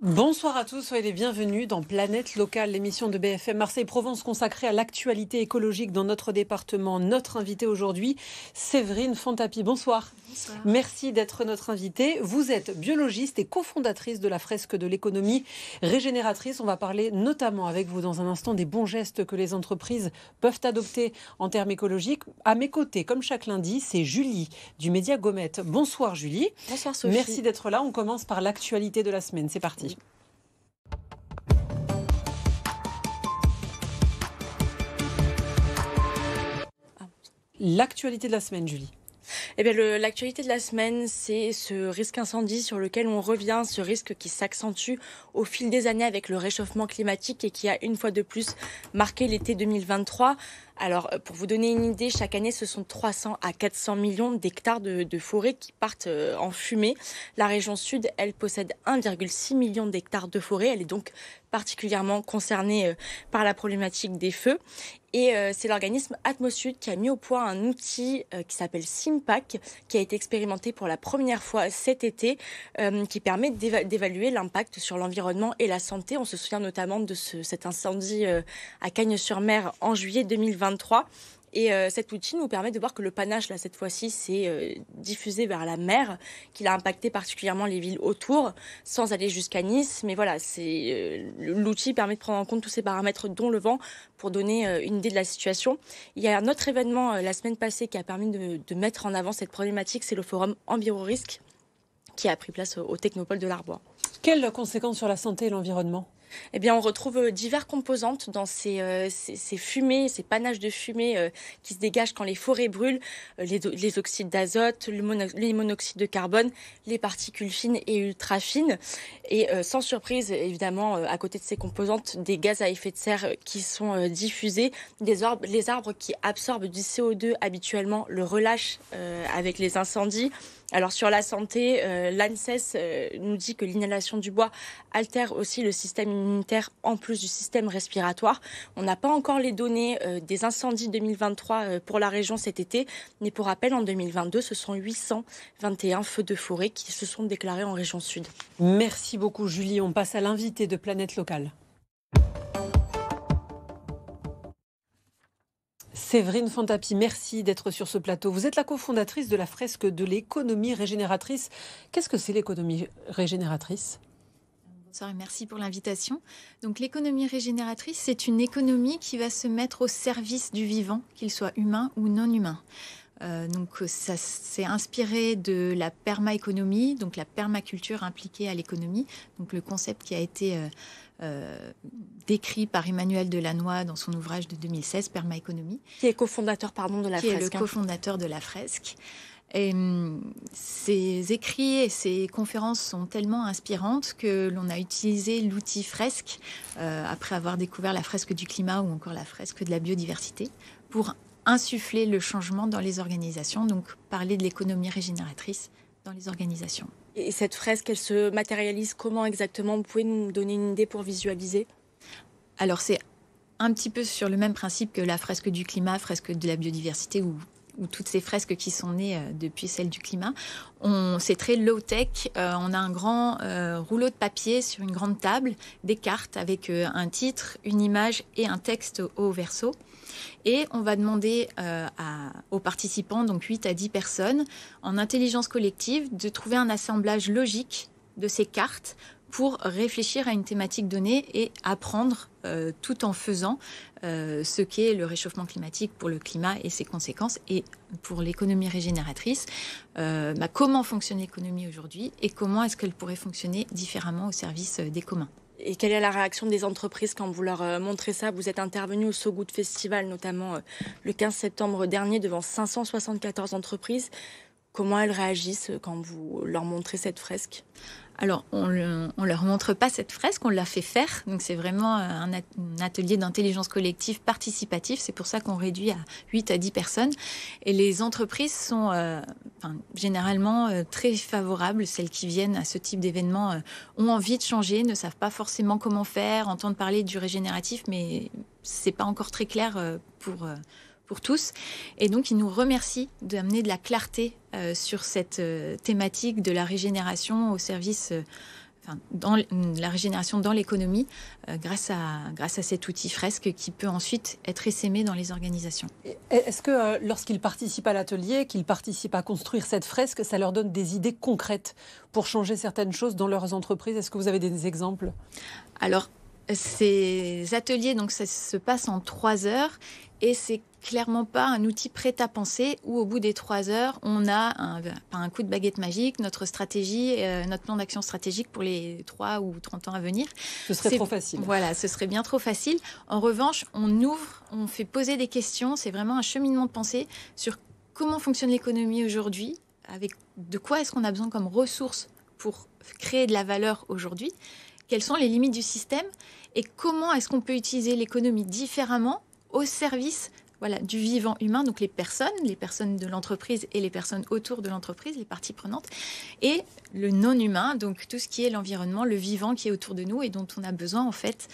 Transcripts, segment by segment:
Bonsoir à tous, soyez les bienvenus dans Planète Locale, l'émission de BFM Marseille-Provence consacrée à l'actualité écologique dans notre département. Notre invitée aujourd'hui, Séverine Fontapy. Bonsoir. Bonsoir. Merci d'être notre invitée. Vous êtes biologiste et cofondatrice de la fresque de l'économie régénératrice. On va parler notamment avec vous dans un instant des bons gestes que les entreprises peuvent adopter en termes écologiques. À mes côtés, comme chaque lundi, c'est Julie du Média Gommette. Bonsoir Julie. Bonsoir Sophie. Merci d'être là. On commence par l'actualité de la semaine. C'est parti. L'actualité de la semaine, Julie. Eh bien, l'actualité de la semaine, c'est ce risque incendie sur lequel on revient, ce risque qui s'accentue au fil des années avec le réchauffement climatique et qui a une fois de plus marqué l'été 2023. Alors, pour vous donner une idée, chaque année, ce sont 300 à 400 millions d'hectares de forêt qui partent en fumée. La région sud, elle possède 1,6 million d'hectares de forêt. Elle est donc particulièrement concernée par la problématique des feux. Et c'est l'organisme Atmosud qui a mis au point un outil qui s'appelle SIMPAC, qui a été expérimenté pour la première fois cet été, qui permet d'évaluer l'impact sur l'environnement et la santé. On se souvient notamment de cet incendie à Cagnes-sur-Mer en juillet 2023. Et cet outil nous permet de voir que le panache, là, cette fois-ci, s'est diffusé vers la mer, qu'il a impacté particulièrement les villes autour, sans aller jusqu'à Nice. Mais voilà, l'outil permet de prendre en compte tous ces paramètres, dont le vent, pour donner une idée de la situation. Il y a un autre événement la semaine passée qui a permis de mettre en avant cette problématique, c'est le forum Envirorisque, qui a pris place au Technopole de l'Arbois. Quelles conséquences sur la santé et l'environnement ? Eh bien, on retrouve diverses composantes dans ces fumées, ces panaches de fumée qui se dégagent quand les forêts brûlent, les oxydes d'azote, les monoxydes de carbone, les particules fines et ultra fines. Et sans surprise, évidemment, à côté de ces composantes, des gaz à effet de serre qui sont diffusés, les arbres qui absorbent du CO2 habituellement le relâchent avec les incendies. Alors sur la santé, l'ANSES nous dit que l'inhalation du bois altère aussi le système immunitaire en plus du système respiratoire. On n'a pas encore les données des incendies 2023 pour la région cet été, mais pour rappel, en 2022, ce sont 821 feux de forêt qui se sont déclarés en région sud. Merci beaucoup Julie, on passe à l'invité de Planète Locale. Séverine Fontapy, merci d'être sur ce plateau. Vous êtes la cofondatrice de la fresque de l'économie régénératrice. Qu'est-ce que c'est l'économie régénératrice ? Bonsoir et merci pour l'invitation. Donc l'économie régénératrice, c'est une économie qui va se mettre au service du vivant, qu'il soit humain ou non humain. Donc ça s'est inspiré de la permaéconomie, donc la permaculture impliquée à l'économie, donc le concept qui a été décrit par Emmanuel Delannoy dans son ouvrage de 2016, Permaéconomie. Qui est cofondateur de la fresque. Qui est le cofondateur de la fresque. Et ces écrits et ces conférences sont tellement inspirantes que l'on a utilisé l'outil fresque, après avoir découvert la fresque du climat ou encore la fresque de la biodiversité, pour insuffler le changement dans les organisations, donc parler de l'économie régénératrice dans les organisations. Et cette fresque, elle se matérialise comment exactement ? Vous pouvez nous donner une idée pour visualiser ? Alors c'est un petit peu sur le même principe que la fresque du climat, fresque de la biodiversité ou toutes ces fresques qui sont nées depuis celle du climat. C'est très low-tech. On a un grand rouleau de papier sur une grande table, des cartes avec un titre, une image et un texte au verso. Et on va demander aux participants, donc 8 à 10 personnes, en intelligence collective, de trouver un assemblage logique de ces cartes pour réfléchir à une thématique donnée et apprendre tout en faisant ce qu'est le réchauffement climatique pour le climat et ses conséquences, et pour l'économie régénératrice, comment fonctionne l'économie aujourd'hui et comment est-ce qu'elle pourrait fonctionner différemment au service des communs. Et quelle est la réaction des entreprises quand vous leur montrez ça ? Vous êtes intervenu au So Good Festival, notamment le 15 septembre dernier, devant 574 entreprises. Comment elles réagissent quand vous leur montrez cette fresque ? Alors, on ne leur montre pas cette fresque, on l'a fait faire. Donc, c'est vraiment un atelier d'intelligence collective participatif. C'est pour ça qu'on réduit à 8 à 10 personnes. Et les entreprises sont généralement très favorables. Celles qui viennent à ce type d'événement ont envie de changer, ne savent pas forcément comment faire, entendent parler du régénératif, mais ce n'est pas encore très clair pour tous. Et donc, ils nous remercient d'amener de la clarté sur cette thématique de la régénération au service dans la régénération dans l'économie grâce à cet outil Fresque qui peut ensuite être essaimé dans les organisations. Est-ce que lorsqu'ils participent à l'atelier, qu'ils participent à construire cette fresque, ça leur donne des idées concrètes pour changer certaines choses dans leurs entreprises? Est-ce que vous avez des exemples? Alors, ces ateliers, donc, ça se passe en 3 heures et c'est clairement pas un outil prêt à penser où au bout des 3 heures, on a un coup de baguette magique, notre stratégie, notre plan d'action stratégique pour les 3 ou 30 ans à venir. Ce serait trop facile. Voilà, ce serait bien trop facile. En revanche, on fait poser des questions. C'est vraiment un cheminement de pensée sur comment fonctionne l'économie aujourd'hui, avec de quoi est-ce qu'on a besoin comme ressources pour créer de la valeur aujourd'hui, quelles sont les limites du système et comment est-ce qu'on peut utiliser l'économie différemment au service du vivant humain, donc les personnes de l'entreprise et les personnes autour de l'entreprise, les parties prenantes, et le non-humain, donc tout ce qui est l'environnement, le vivant qui est autour de nous et dont on a besoin en fait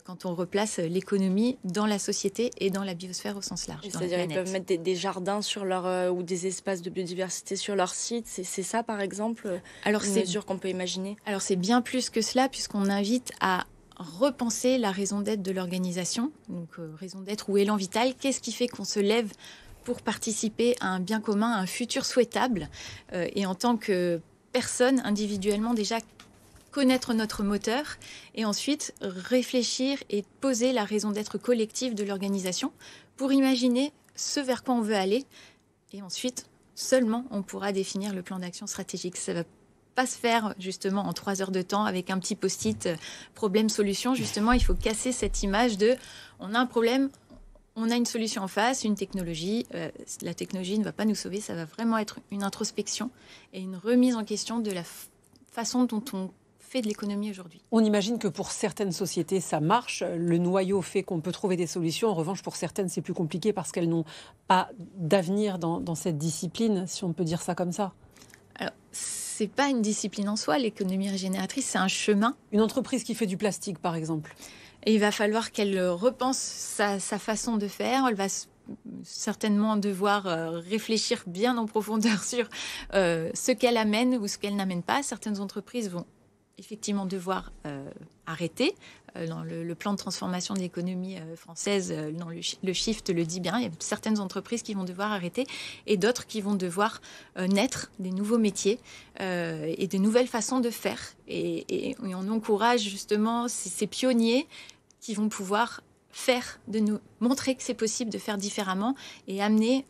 quand on replace l'économie dans la société et dans la biosphère au sens large. C'est-à-dire qu'ils peuvent mettre des jardins sur ou des espaces de biodiversité sur leur site, c'est ça par exemple une mesure qu'on peut imaginer? Alors c'est bien plus que cela puisqu'on invite à repenser la raison d'être de l'organisation, donc raison d'être ou élan vital, qu'est-ce qui fait qu'on se lève pour participer à un bien commun, à un futur souhaitable, et en tant que personne, individuellement déjà, connaître notre moteur, et ensuite réfléchir et poser la raison d'être collective de l'organisation pour imaginer ce vers quoi on veut aller, et ensuite, seulement, on pourra définir le plan d'action stratégique. Ça va pas se faire justement en 3 heures de temps avec un petit post-it problème-solution. Justement, il faut casser cette image de on a un problème, on a une solution en face, une technologie. La technologie ne va pas nous sauver, ça va vraiment être une introspection et une remise en question de la façon dont on fait de l'économie aujourd'hui. On imagine que pour certaines sociétés, ça marche. Le noyau fait qu'on peut trouver des solutions. En revanche, pour certaines, c'est plus compliqué parce qu'elles n'ont pas d'avenir dans cette discipline, si on peut dire ça comme ça. Alors, c'est pas une discipline en soi, l'économie régénératrice, c'est un chemin. Une entreprise qui fait du plastique, par exemple. Et il va falloir qu'elle repense sa façon de faire. Elle va certainement devoir réfléchir bien en profondeur sur ce qu'elle amène ou ce qu'elle n'amène pas. Certaines entreprises vont effectivement devoir arrêter. Dans le plan de transformation de l'économie française, dans le Shift le dit bien, il y a certaines entreprises qui vont devoir arrêter et d'autres qui vont devoir naître des nouveaux métiers et de nouvelles façons de faire. Et on encourage justement ces pionniers qui vont pouvoir de nous montrer que c'est possible de faire différemment et amener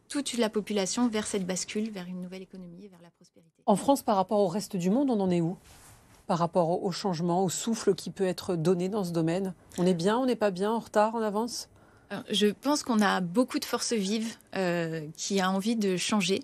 toute la population vers cette bascule, vers une nouvelle économie et vers la prospérité. En France, par rapport au reste du monde, on en est où ? Par rapport au changement, au souffle qui peut être donné dans ce domaine? On est bien, on n'est pas bien, en retard, en avance? Alors, je pense qu'on a beaucoup de forces vives qui a envie de changer.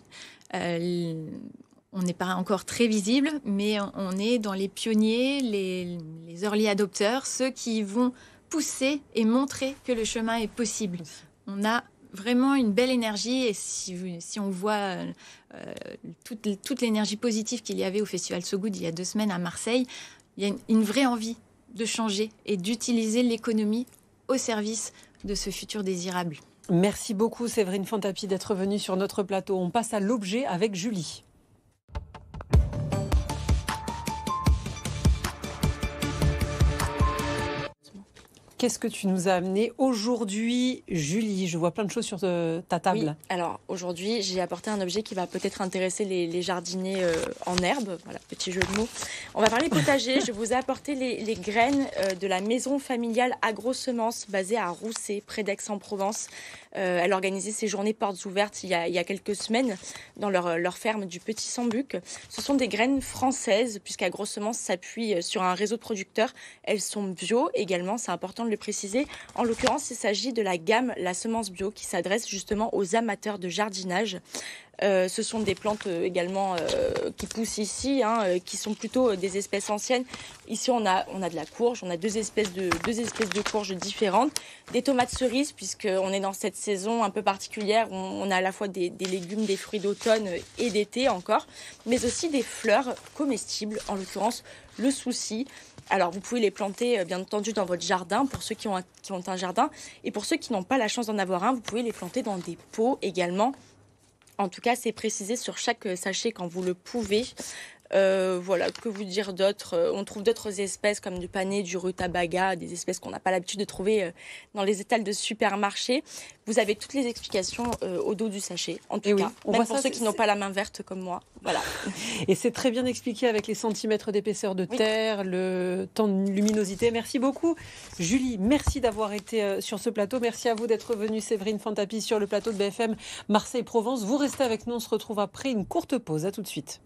On n'est pas encore très visible, mais on est dans les pionniers, les early adopters, ceux qui vont pousser et montrer que le chemin est possible. On a vraiment une belle énergie et si on voit toute l'énergie positive qu'il y avait au Festival So Good il y a 2 semaines à Marseille, il y a une vraie envie de changer et d'utiliser l'économie au service de ce futur désirable. Merci beaucoup Séverine Fantapi d'être venue sur notre plateau. On passe à l'objet avec Julie. Qu'est-ce que tu nous as amené aujourd'hui, Julie? Je vois plein de choses sur ta table. Oui, alors aujourd'hui, j'ai apporté un objet qui va peut-être intéresser les jardiniers en herbe. Voilà, petit jeu de mots. On va parler potager. Je vous ai apporté les graines de la maison familiale Agro-Semences basée à Rousset, près d'Aix-en-Provence. Elle organisait ses journées portes ouvertes il y a quelques semaines dans leur ferme du Petit Sambuc. Ce sont des graines françaises puisqu'Agro-Semences s'appuie sur un réseau de producteurs. Elles sont bio également, c'est important de le préciser. En l'occurrence, il s'agit de la gamme La Semence Bio qui s'adresse justement aux amateurs de jardinage. Ce sont des plantes également qui poussent ici, qui sont plutôt des espèces anciennes. Ici, on a de la courge, on a deux espèces de courges différentes, des tomates cerises, puisqu'on est dans cette saison un peu particulière, on a à la fois des légumes, des fruits d'automne et d'été encore, mais aussi des fleurs comestibles, en l'occurrence le souci. Alors, vous pouvez les planter, bien entendu, dans votre jardin, pour ceux qui ont un jardin, et pour ceux qui n'ont pas la chance d'en avoir un, vous pouvez les planter dans des pots également. En tout cas, c'est précisé sur chaque sachet quand vous le pouvez. Voilà, que vous dire d'autre? On trouve d'autres espèces comme du panais, du rutabaga, des espèces qu'on n'a pas l'habitude de trouver dans les étals de supermarché. Vous avez toutes les explications au dos du sachet, en tout cas, même pour ceux qui n'ont pas la main verte comme moi. Voilà. Et c'est très bien expliqué avec les centimètres d'épaisseur de terre, le temps de luminosité. Merci beaucoup, Julie. Merci d'avoir été sur ce plateau. Merci à vous d'être venue, Séverine Fantapy, sur le plateau de BFM Marseille-Provence. Vous restez avec nous. On se retrouve après une courte pause. À tout de suite.